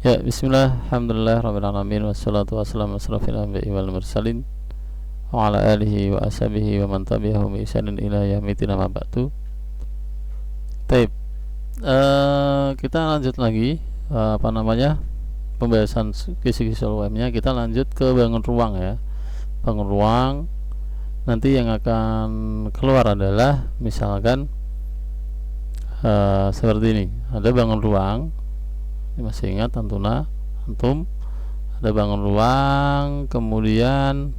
Ya, bismillah, alhamdulillah, rabbil alamin, wassalatu wassalamu asrafil anbiya'i wal mursalin wa ala alihi wa ashabihi wa man tabi'ahum bi ihsanin ila yaumil amma ba'du. Taib. Kita lanjut lagi pembahasan kisi-kisi UM-nya. Kita lanjut ke bangun ruang ya. Bangun ruang, nanti yang akan keluar adalah misalkan seperti ini. Ada bangun ruang. Ini masih ingat antum? Ada bangun ruang, kemudian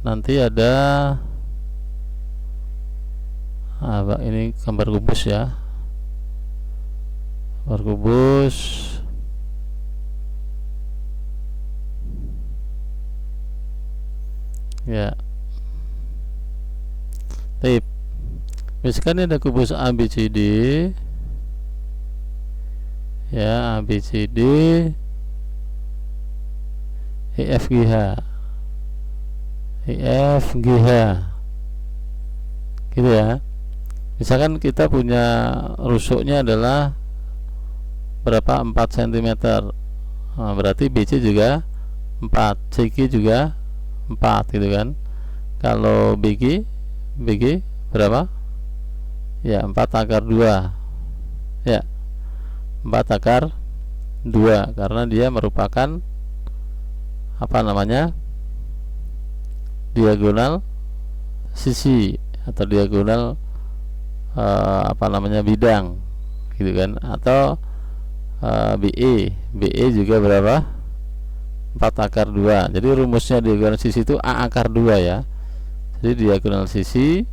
nanti ada ini gambar kubus ya, gambar kubus. Ya, tip. Misalkan ada kubus ABCD, ya, ABCD, EFGH, gitu ya. Misalkan kita punya rusuknya adalah berapa? 4 cm. Nah, berarti BC juga 4, CG juga 4 gitu kan. Kalau BG berapa? Ya, 4/2. Ya, 4/2 karena dia merupakan diagonal sisi atau diagonal bidang gitu kan. Atau BE juga berapa? 4/2. Jadi rumusnya diagonal sisi itu A/2 ya. Jadi diagonal sisi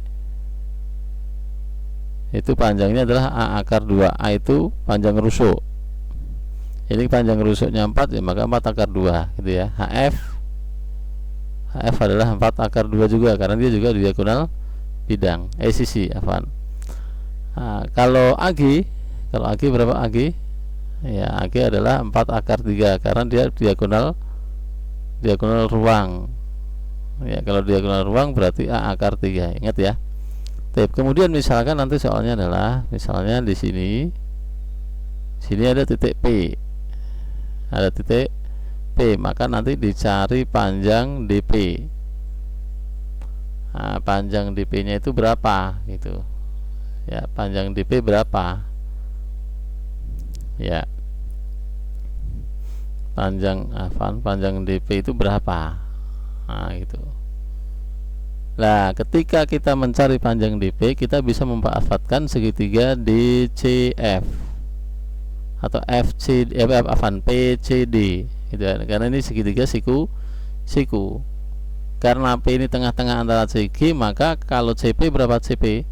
itu panjangnya adalah A/2. A itu panjang rusuk. Ini panjang rusuknya 4 ya, maka 4/2 gitu ya. HF adalah 4/2 juga karena dia juga diagonal bidang sisi afwan. Nah, kalau AG berapa AG? Ya, AG adalah 4/3 karena dia diagonal ruang. Ya, kalau diagonal ruang berarti A/3. Ingat ya. Kemudian misalkan nanti soalnya adalah misalnya di sini ada titik P. Ada titik P, maka nanti dicari panjang DP. Nah, panjang DP-nya itu berapa gitu. Ya, panjang DP berapa? Ya. Panjang DP itu berapa? Nah, gitu. Nah, ketika kita mencari panjang DP, kita bisa memanfaatkan segitiga DCF atau PCD gitu kan. Karena ini segitiga siku. Karena P ini tengah-tengah antara CG, maka kalau CP berapa CP?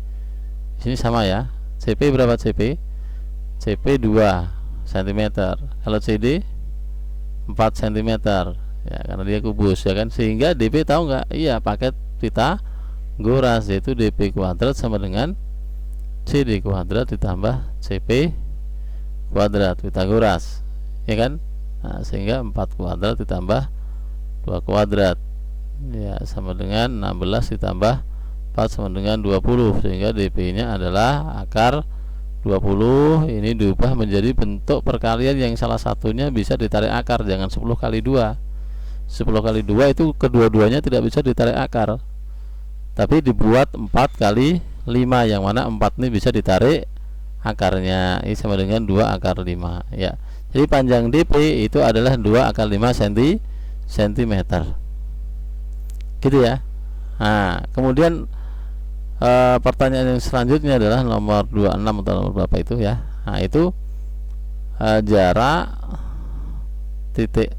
Di sini sama ya. CP berapa CP? CP 2 cm. Kalau CD 4 cm. Ya, karena dia kubus ya kan. Sehingga DP tahu nggak? Iya, paket Pythagoras, yaitu DP kuadrat sama dengan CD kuadrat ditambah CP kuadrat, Pythagoras ya kan. Nah, sehingga 4 kuadrat ditambah 2 kuadrat ya sama dengan 16 ditambah 4 sama dengan 20, sehingga DP nya adalah akar 20. Ini diubah menjadi bentuk perkalian yang salah satunya bisa ditarik akar, jangan 10 kali 2. 10 kali 2 itu kedua-duanya tidak bisa ditarik akar, tapi dibuat 4 kali 5, yang mana 4 ini bisa ditarik akarnya. Ini sama dengan 2/5 ya. Jadi panjang DP itu adalah 2/5 cm gitu ya. Nah, kemudian pertanyaan yang selanjutnya adalah nomor 26 atau nomor berapa itu ya. Nah, itu jarak titik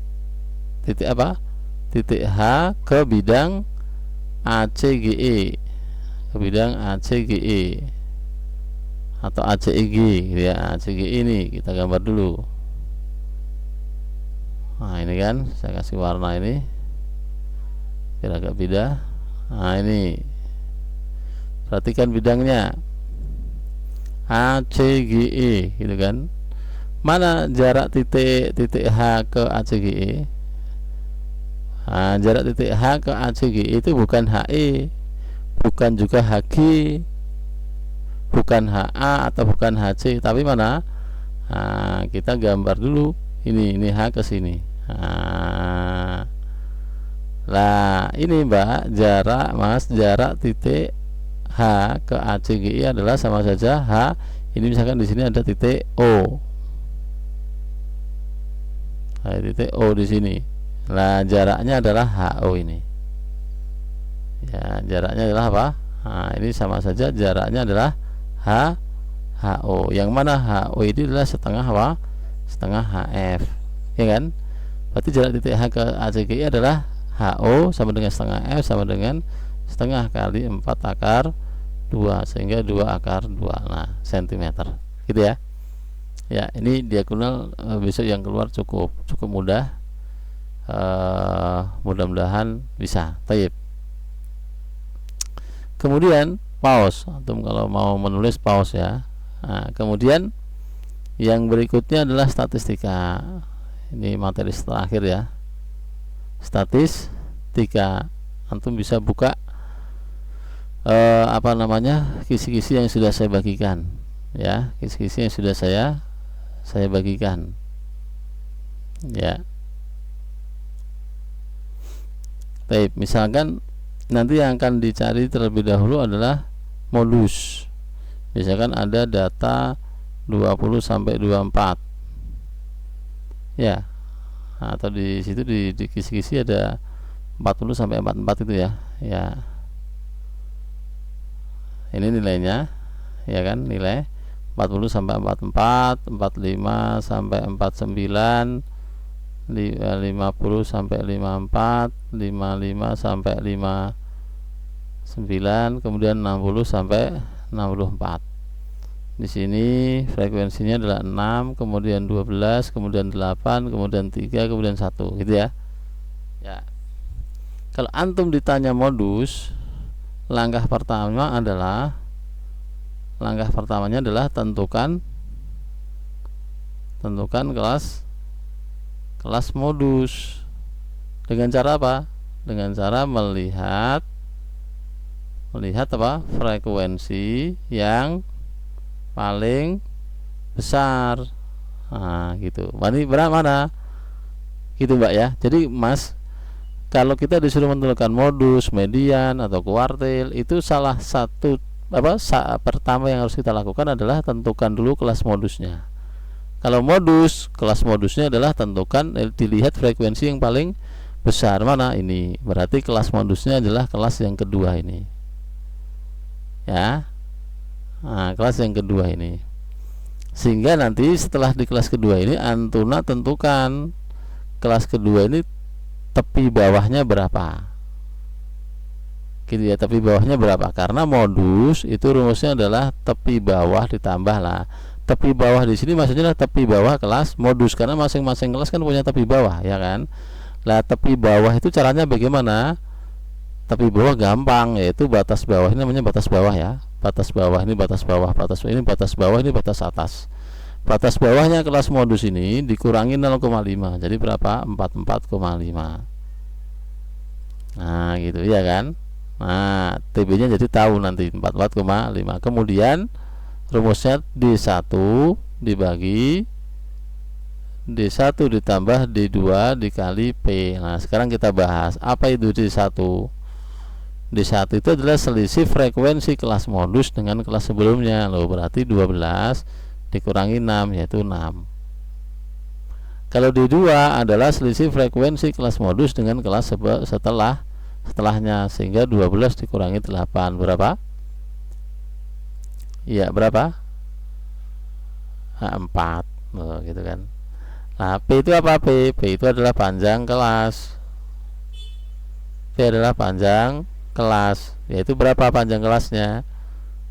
H ke bidang ACGE, atau ACEG gitu ya. ACGE ini kita gambar dulu. Nah, ini kan saya kasih warna ini biar agak beda. Nah, ini perhatikan bidangnya ACGE gitu kan. Mana jarak titik H ke ACGE? Nah, jarak titik H ke ACGE itu bukan HE, bukan juga HG, bukan HA atau bukan HC, tapi mana? Nah, kita gambar dulu ini H ke sini. Nah ini Mbak, jarak Mas, jarak titik H ke ACGI adalah sama saja H. Ini misalkan di sini ada titik O. Nah, titik O di sini. Nah jaraknya adalah HO ini. Ya, jaraknya adalah apa? Nah, ini sama saja jaraknya adalah HO. Yang mana HO ini adalah setengah apa? Setengah HF. Ya kan? Berarti jarak titik H ke ACGI adalah HO sama dengan setengah F sama dengan setengah kali 4 akar 2, sehingga 2 akar 2 cm. Gitu ya. Ya, ini diagonal besok yang keluar cukup mudah. Mudah-mudahan bisa. Taib. Kemudian pause. Antum kalau mau menulis pause ya. Nah, kemudian yang berikutnya adalah statistika. Ini materi terakhir ya. Statistika. Antum bisa buka kisi-kisi yang sudah saya bagikan ya, kisi-kisi yang sudah saya bagikan ya. Baik, misalkan nanti yang akan dicari terlebih dahulu adalah modus. Misalkan ada data 20 sampai 24 ya, atau di situ di kisi-kisi ada 40 sampai 44 itu ya. Ya, ini nilainya ya kan, nilai 40 sampai 44, 45 sampai 49, 50 sampai 54, 55 sampai 59, kemudian 60 sampai 64. Di sini frekuensinya adalah 6, kemudian 12, kemudian 8, kemudian 3, kemudian 1 gitu ya. Ya. Kalau antum ditanya modus, langkah pertamanya adalah tentukan kelas modus. Dengan cara apa? Dengan cara melihat apa? Frekuensi yang paling besar. Nah, gitu. Ini mana? Gitu, Mbak ya. Jadi, Mas, kalau kita disuruh menentukan modus, median atau kuartil, itu salah satu pertama yang harus kita lakukan adalah tentukan dulu kelas modusnya. Kalau kelas modusnya adalah dilihat frekuensi yang paling besar mana ini. Berarti kelas modusnya adalah kelas yang kedua ini. Ya. Nah, kelas yang kedua ini. Sehingga nanti setelah di kelas kedua ini antuna tentukan kelas kedua ini tepi bawahnya berapa. Gitu ya, tepi bawahnya berapa? Karena modus itu rumusnya adalah tepi bawah ditambah lah. Tepi bawah di sini maksudnya adalah tepi bawah kelas modus, karena masing-masing kelas kan punya tepi bawah, ya kan? Lah tepi bawah itu caranya bagaimana? Tepi bawah gampang, yaitu batas bawah ini namanya batas bawah ya. Batas bawah ini batas bawah, ini batas bawah, ini batas atas. Batas bawahnya kelas modus ini dikurangi 0,5. Jadi berapa? 44,5. Nah, gitu ya kan? Nah, TB-nya jadi tahu nanti 44,5. Kemudian rumusnya D1 dibagi D1 ditambah D2 dikali P. Nah, sekarang kita bahas apa itu D1. D1 itu adalah selisih frekuensi kelas modus dengan kelas sebelumnya. Loh, berarti 12 dikurangi 6 yaitu 6. Kalau D2 adalah selisih frekuensi kelas modus dengan kelas setelahnya, sehingga 12 dikurangi 8 berapa? Iya, berapa? 4. Oh, gitu kan. Nah, P itu apa? P itu adalah panjang kelas. P adalah panjang kelas, yaitu berapa panjang kelasnya?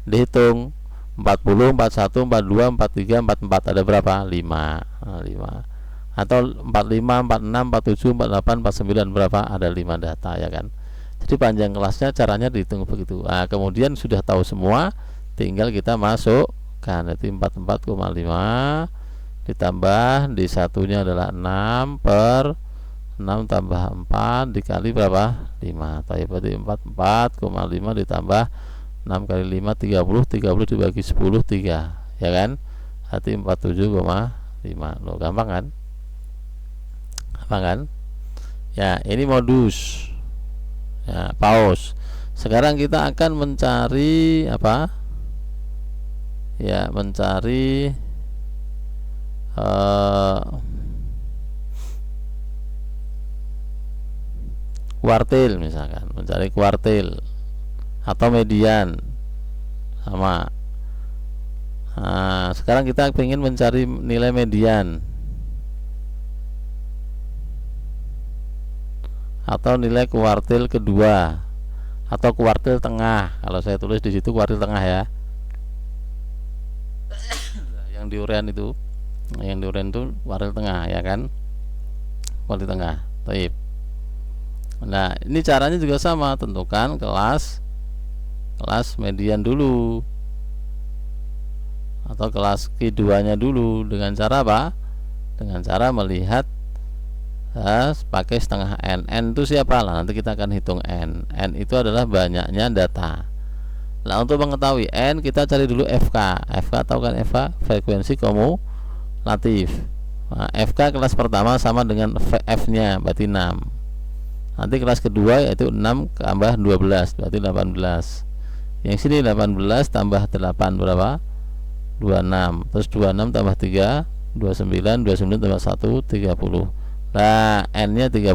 Dihitung 40, 41, 42, 43, 44 ada berapa? 5. Nah, 5. Atau 45, 46, 47, 48, 49 berapa? Ada 5 data ya kan. Jadi panjang kelasnya caranya dihitung begitu. Nah, kemudian sudah tahu semua, tinggal kita masukkan. Jadi 44,5 ditambah D1-nya adalah 6 per 6 tambah 4 dikali berapa? 5. Berarti 44,5 ditambah 6 kali 5 30 dibagi 10 3 ya kan? Berarti 47,5. Loh, gampang kan? Apa kan? Ya, ini modus. Ya, paus. Sekarang kita akan mencari apa? Ya, mencari kuartil misalkan, mencari kuartil atau median sama. Nah, sekarang kita ingin mencari nilai median atau nilai kuartil kedua atau kuartil tengah. Kalau saya tulis di situ kuartil tengah ya. Yang diurean itu, kuartil tengah ya kan? Kuartil tengah. Baik. Nah, ini caranya juga sama, tentukan kelas median dulu atau kelas Q2 nya dulu dengan cara apa? Dengan cara melihat pakai setengah n. N itu siapa lah? Nanti kita akan hitung n. N itu adalah banyaknya data. Nah, untuk mengetahui n kita cari dulu FK. FK tahu kan FK? Frekuensi kumulatif. Nah, FK kelas pertama sama dengan F nya berarti 6. Nanti kelas kedua yaitu 6 tambah 12 berarti 18. Yang sini 18 tambah 8 berapa? 26. Terus 26 tambah 3 29, 29 tambah 1 30. Nah, n nya 30.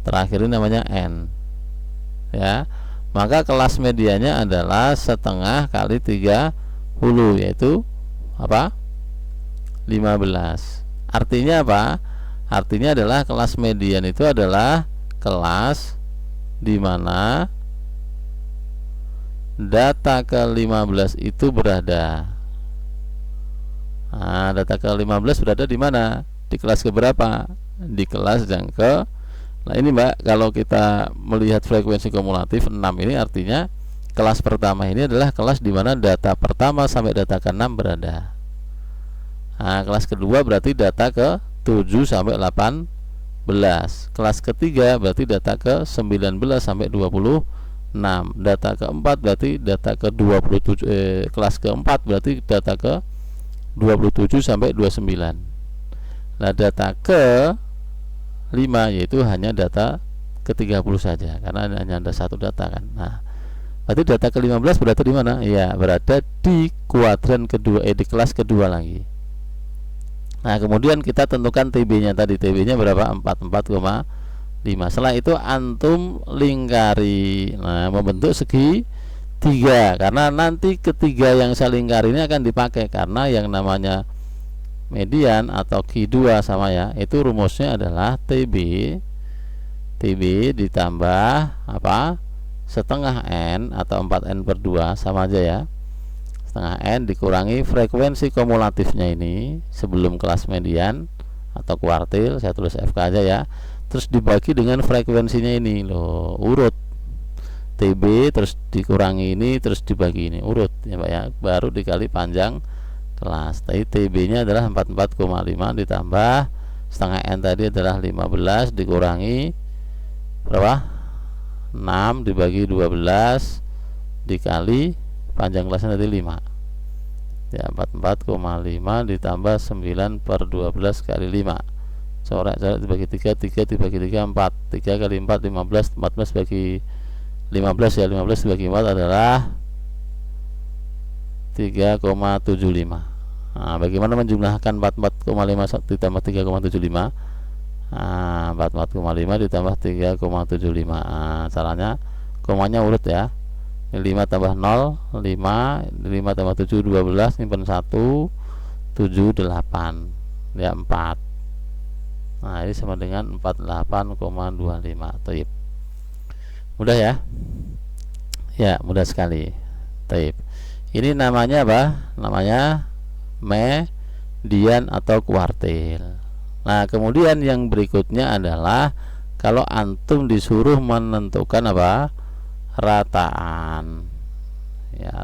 Terakhir ini namanya n. Ya. Maka kelas medianya adalah setengah kali 30 yaitu apa? 15. Artinya apa? Artinya adalah kelas median itu adalah kelas di mana data ke-15 itu berada. Nah, data ke-15 berada di mana? Di kelas keberapa? Di kelas yang ke. Nah, ini Mbak, kalau kita melihat frekuensi kumulatif 6 ini artinya kelas pertama ini adalah kelas di mana data pertama sampai data ke-6 berada. Nah, kelas kedua berarti data ke-7 sampai 18. Kelas ketiga berarti data ke-19 sampai 26. Data keempat berarti data ke-27 kelas keempat berarti data ke-27 sampai 29. Nah, data ke-5 yaitu hanya data ke-30 saja karena hanya ada satu data kan. Nah, berarti data ke-15 berada di mana? Ya, berada di kuadran kedua, di kelas kedua lagi. Nah, kemudian kita tentukan TB-nya tadi. TB-nya berapa? 44,5. Setelah itu antum lingkari. Nah, membentuk segi 3 karena nanti ketiga yang saya lingkari ini akan dipakai karena yang namanya median atau Q2 sama ya. Itu rumusnya adalah TB ditambah apa? Setengah N atau 4N per 2 sama aja ya. Setengah N dikurangi frekuensi kumulatifnya ini sebelum kelas median atau kuartil, saya tulis FK aja ya. Terus dibagi dengan frekuensinya ini loh, urut TB terus dikurangi ini terus dibagi ini urut ya Pak ya, baru dikali panjang kelas. Tadi TB nya adalah 44,5 ditambah setengah N tadi adalah 15 dikurangi berapa? 6 dibagi 12 dikali panjang kelasnya tadi 5 ya, 44,5 ditambah 9 per 12 kali 5 coret-coret dibagi 3 dibagi 3 4 3 kali 4 15 14 bagi 15 ya, 15 dibagi 4 adalah 3,75. Nah, bagaimana menjumlahkan 44,5 ditambah 3,75? Nah, 44,5 ditambah 3,75. Nah, caranya komanya urut ya. 5 tambah 0 5 tambah 7 12 nyimpen 1 7 8 ya 4. Nah, ini sama dengan 48,25. Taib. Mudah ya? Ya, mudah sekali. Taib. Ini namanya apa? Namanya median atau kuartil. Nah, kemudian yang berikutnya adalah kalau antum disuruh menentukan apa? Rataan. Ya,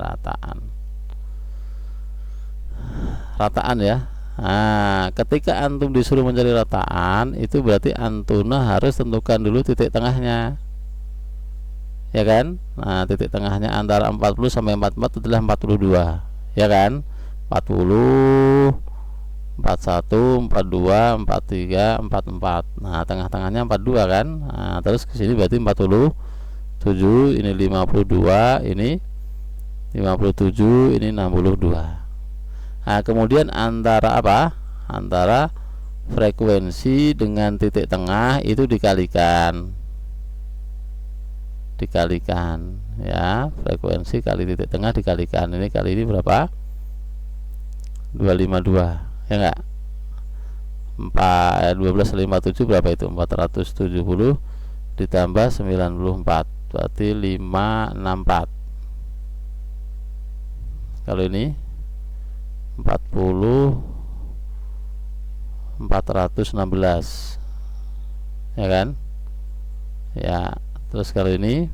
rataan ya. Nah, ketika antum disuruh mencari rataan, itu berarti antuna harus tentukan dulu titik tengahnya, ya kan? Nah, titik tengahnya antara 40 sampai 44 adalah 42, ya kan? 40 41, 42, 43, 44. Nah, tengah-tengahnya 42 kan. Nah, terus ke sini berarti 47, ini 52, ini 57, ini 62. Nah, kemudian antara apa? Antara frekuensi dengan titik tengah itu dikalikan ya, frekuensi kali titik tengah dikalikan. Ini kali ini berapa? 252 ya enggak? 12 kali 47 berapa itu? 470 ditambah 94 berarti 564. Kalau ini 40 416 ya kan ya. Terus kalau ini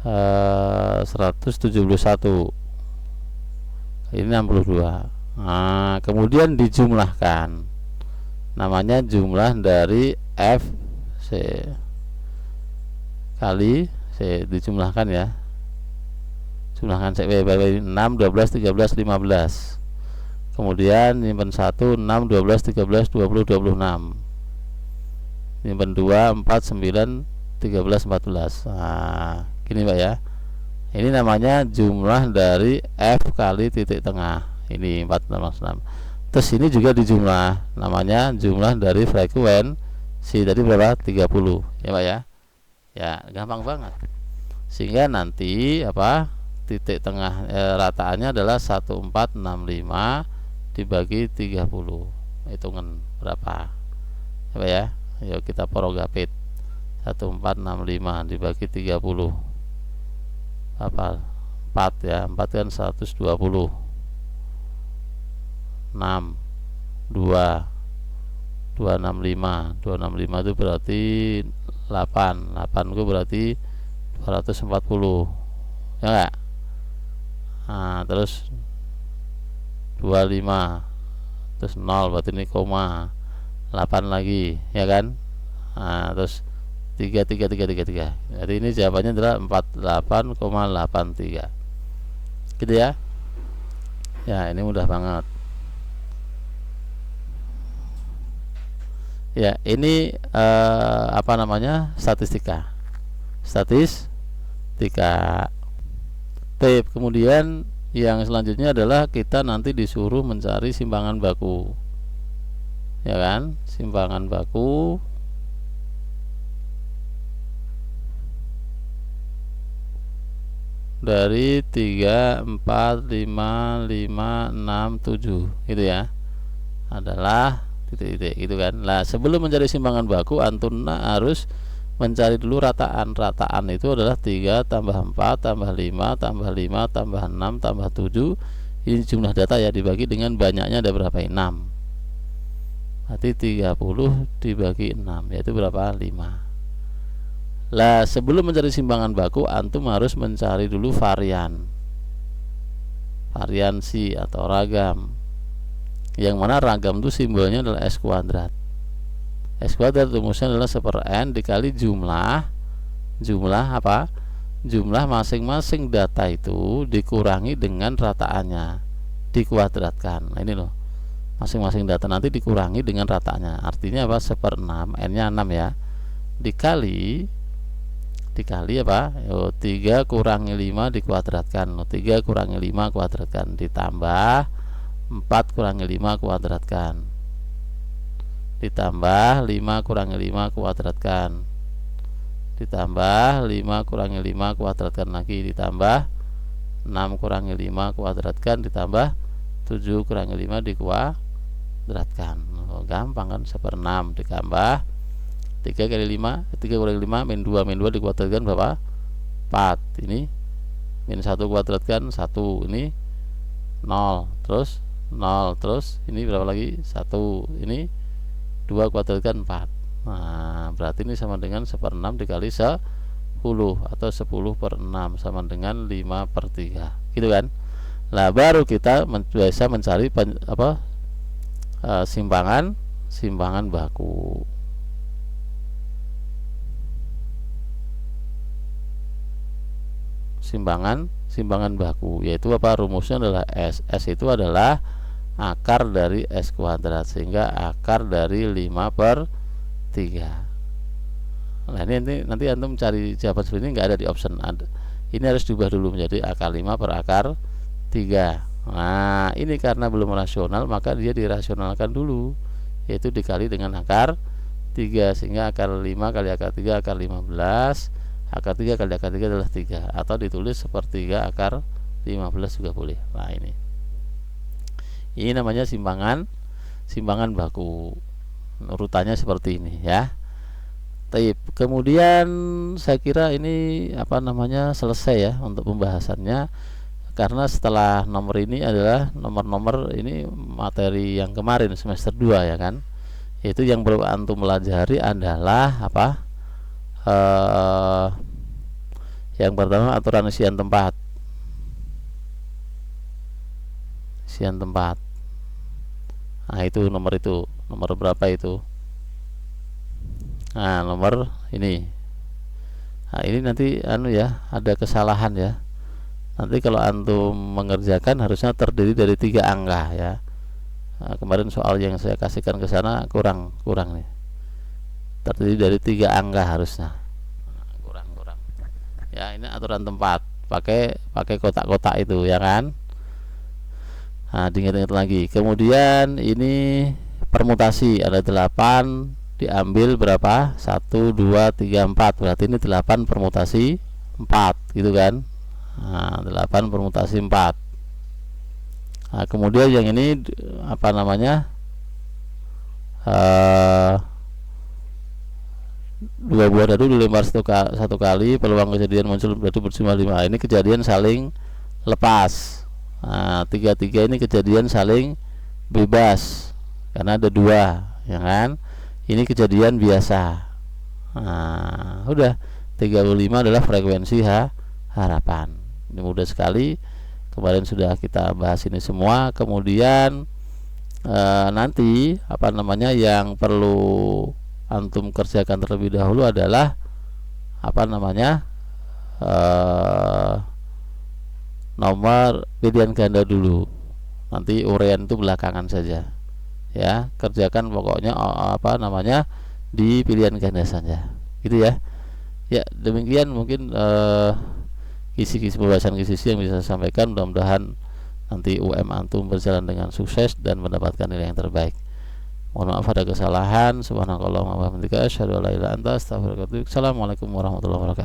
171, ini 62. Nah, kemudian dijumlahkan, namanya jumlah dari F C kali C, dijumlahkan ya, jumlahkan C 6, 12, 13, 15. Kemudian nyimpen 1, 6, 12, 13, 20, 26. Nyimpen 2, 4, 9, 13, 14. Nah, gini Pak ya. Ini namanya jumlah dari F kali titik tengah. Ini 466. Terus ini juga dijumlah, namanya jumlah dari frekuensi tadi berapa? 30 ya Pak ya. Ya, gampang banget. Sehingga nanti apa? Titik tengah rataannya adalah 1465 dibagi 30. Hitungan berapa? Ya Pak ya. Yuk kita porogapit. 1465 dibagi 30 apa? 4 ya. 4 kan 120. 6 2 265 265 itu berarti 8 itu berarti 240 ya enggak? Nah, terus 25 terus 0 berarti ini koma 8 lagi ya kan. Nah, terus 3 jadi ini jawabannya adalah 48,83 gitu ya. Ya, ini mudah banget ya. Ini apa namanya, statistika tip. Kemudian yang selanjutnya adalah kita nanti disuruh mencari simpangan baku ya kan. Simpangan baku dari 3, 4, 5, 5, 6, 7 gitu ya, adalah titik-titik gitu kan. Nah, sebelum mencari simpangan baku, antum harus mencari dulu rataan. Rataan itu adalah 3 tambah 4 tambah 5 tambah 5 tambah 6 tambah 7. Ini jumlah data ya, dibagi dengan banyaknya ada berapa? 6. Berarti 30 dibagi 6 yaitu berapa? 5. Lah, sebelum mencari simpangan baku, antum harus mencari dulu variansi atau ragam. Yang mana ragam itu simbolnya adalah S kuadrat. S kuadrat rumusnya adalah 1/n dikali jumlah apa? Jumlah masing-masing data itu dikurangi dengan rataannya, dikuadratkan. Nah, ini loh, masing-masing data nanti dikurangi dengan rataannya. Artinya apa? 1/6, n nya 6 ya, dikali apa? 3 kurangi 5 dikuadratkan. 3 kurangi 5 kuadratkan ditambah 4 kurangi 5 kuadratkan ditambah 5 kurangi 5 kuadratkan ditambah 5 kurangi 5 kuadratkan lagi ditambah 6 kurangi 5 kuadratkan ditambah 7 kurangi 5 dikuadratkan. Gampang kan? 1/6 ditambah 3 kali 5, 3 kurangi 5 min 2 dikuadratkan berapa? 4. Ini min 1 kuadratkan 1, ini 0, terus 0, terus ini berapa lagi? 1, ini 2 kuadratkan 4. Nah, berarti ini sama dengan 1/6 dikali 10 atau 10/6 sama dengan 5/3 gitu kan. Nah, baru kita biasa mencari simpangan baku. Simpangan baku yaitu apa? Rumusnya adalah S. S itu adalah akar dari S kuadrat, sehingga akar dari 5/3. Nah ini nanti antum cari jawaban seperti ini nggak ada di option. Ini harus diubah dulu menjadi akar 5 per akar 3. Nah ini karena belum rasional, maka dia dirasionalkan dulu, yaitu dikali dengan akar 3, sehingga akar 5 kali akar 3 akar 15, akar 3 kali akar 3 adalah 3, atau ditulis sepertiga akar 15 juga boleh. Nah ini namanya simpangan baku. Urutannya seperti ini ya. Taib. Kemudian saya kira ini selesai ya untuk pembahasannya, karena setelah nomor ini adalah nomor-nomor ini materi yang kemarin semester 2 ya kan. Yaitu yang perlu antum pelajari adalah yang pertama aturan isian tempat. Isian tempat. Nah itu nomor berapa itu? Nah nomor ini. Nah ini nanti ada kesalahan ya. Nanti kalau antum mengerjakan harusnya terdiri dari 3 angka ya. Nah, kemarin soal yang saya kasihkan ke sana kurang nih. Terdiri dari 3 angka harusnya. Nah, kurang. Ya ini aturan tempat. Pakai kotak-kotak itu ya kan. Nah diingat-ingat lagi. Kemudian ini permutasi, ada 8 diambil berapa? 1, 2, 3, 4. Berarti ini 8 permutasi 4 gitu kan. Nah 8 permutasi 4. Nah kemudian yang ini 2 buah dadu dilempar satu kali, peluang kejadian muncul dadu berjumlah 5. Ini kejadian saling lepas. Nah 3 ini kejadian saling bebas karena ada 2 ya kan. Ini kejadian biasa. Nah udah, 35 adalah frekuensi harapan. Ini mudah sekali. Kemarin sudah kita bahas ini semua. Kemudian nanti yang perlu antum kerjakan terlebih dahulu adalah nomor pilihan ganda dulu. Nanti uraian itu belakangan saja ya. Kerjakan pokoknya di pilihan ganda saja gitu ya. Ya demikian mungkin kisi-kisi pembahasan yang bisa saya sampaikan. Mudah-mudahan nanti UM antum berjalan dengan sukses dan mendapatkan nilai yang terbaik. Mohon maaf ada kesalahan. Subhanakallahumma wa bihamdika asyhadu an la ilaha illa anta astaghfiruka wa atubu ilaik. Assalamualaikum warahmatullahi wabarakatuh.